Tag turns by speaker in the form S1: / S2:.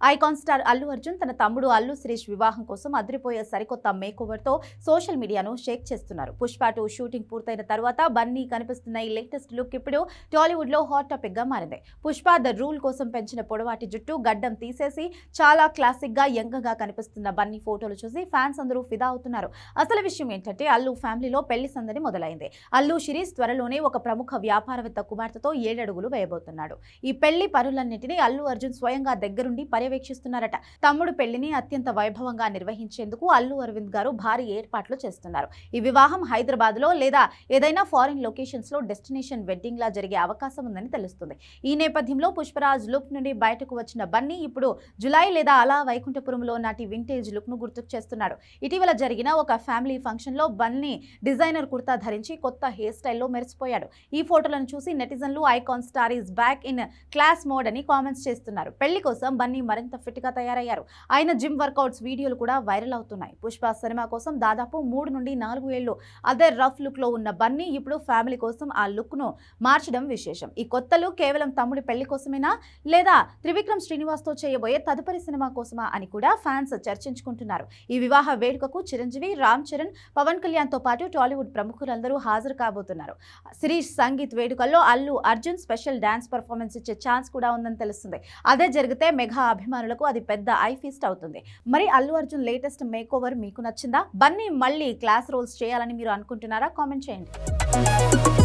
S1: Icon star Allu Arjun తన తమ్ముడు అల్లు శిరీష్ వివాహం కోసం అదిరిపోయే సరికొత్త మేకోవర్ తో సోషల్ మీడియాను షేక్ చేస్తున్నారు. పుష్ప 2 షూటింగ్ పూర్తయిన తర్వాత బన్నీ కనిపిస్తున్న ఈ లేటెస్ట్ లుక్ ఇప్పుడు టాలీవుడ్ లో హాట్ టాపిక్ గా మారింది. పుష్ప ద రూల్ కోసం పెంచిన పొడవాటి జుట్టు గడ్డం తీసేసి చాలా క్లాసిక్ గా యంగ్ గా కనిపిస్తున్న బన్నీ ఫోటోలు చూసి ఫ్యాన్స్ అందరూ ఫిదా అవుతున్నారు. అసలు విషయం ఏంటంటే అల్లు ఫ్యామిలీలో పెళ్లి సందడి మొదలైంది. అల్లు శిరీష్ త్వరలోనే ఒక ప్రముఖ వ్యాపారవేత్త కుమార్తెతో 7 అడుగులు వేయబోతున్నాడు. ఈ పెళ్లి పనులన్నింటినీ అల్లు అర్జున్ స్వయంగా దగ్గరుండి పర్యవేక్షిస్తున్నారట. తమ్ముడు పెళ్లిని అత్యంత వైభవంగా నిర్వహించేందుకు అల్లు అరవింద్ గారు భారీ ఏర్పాట్లు చేస్తున్నారు. ఈ వివాహం హైదరాబాద్ లో లేదా ఏదైనా ఫారిన్ లొకేషన్స్ లో డెస్టినేషన్ వెడ్డింగ్ లా జరిగే అవకాశం ఉందని తెలుస్తుంది. ఈ నేపథ్యంలో పుష్పరాజ్ లుక్ నుండి బయటకు వచ్చిన బన్నీ ఇప్పుడు జులై లేదా అలా వైకుంఠపురంలో నాటి వింటేజ్ లుక్ ను గుర్తుకు చేస్తున్నాడు. ఇటీవల జరిగిన ఒక ఫ్యామిలీ ఫంక్షన్ లో బన్నీ డిజైనర్ కుర్తా ధరించి కొత్త హెయిర్ స్టైల్లో మెరిసిపోయాడు. ఈ ఫోటోలను చూసి నెటిజన్లు icon star is back in class mode అని కామెంట్స్ చేస్తున్నారు. పెళ్లి కోసం బన్నీ మరింత ఫిట్ గా తయారయ్యారు. ఆయన జిమ్ వర్కౌట్స్ వీడియోలు కూడా వైరల్ అవుతున్నాయి. పుష్ప సినిమా కోసం దాదాపు 3 నుండి 4 ఏళ్లు అదే రఫ్ లుక్ లో ఉన్న బన్నీ ఇప్పుడు ఫ్యామిలీ కోసం ఆ లుక్ ను మార్చడం విశేషం. ఈ కొత్త లుక్ కేవలం తమ్ముడి పెళ్లి కోసమేనా లేదా త్రివిక్రమ్ శ్రీనివాస్ తో చేయబోయే తదుపరి సినిమా కోసమా అని కూడా ఫ్యాన్స్ చర్చించుకుంటున్నారు. ఈ వివాహ వేడుకకు చిరంజీవి, రామ్ చరణ్, పవన్ కళ్యాణ్ తో పాటు టాలీవుడ్ ప్రముఖులందరూ హాజరు కాబోతున్నారు. శిరీష్ సంగీత్ వేడుకల్లో Allu Arjun special dance performance ఇచ్చే ఛాన్స్ కూడా ఉందని తెలుస్తుంది. అదే జరిగితే మెగా అభిమానులకు అది పెద్ద ఐ ఫీస్ట్ అవుతుంది. మరి అల్లు అర్జున్ లేటెస్ట్ మేకోవర్ మీకు నచ్చిందా? బన్నీ మళ్ళీ క్లాస్ రోల్స్ చేయాలని మీరు అనుకుంటున్నారా? కామెంట్ చేయండి.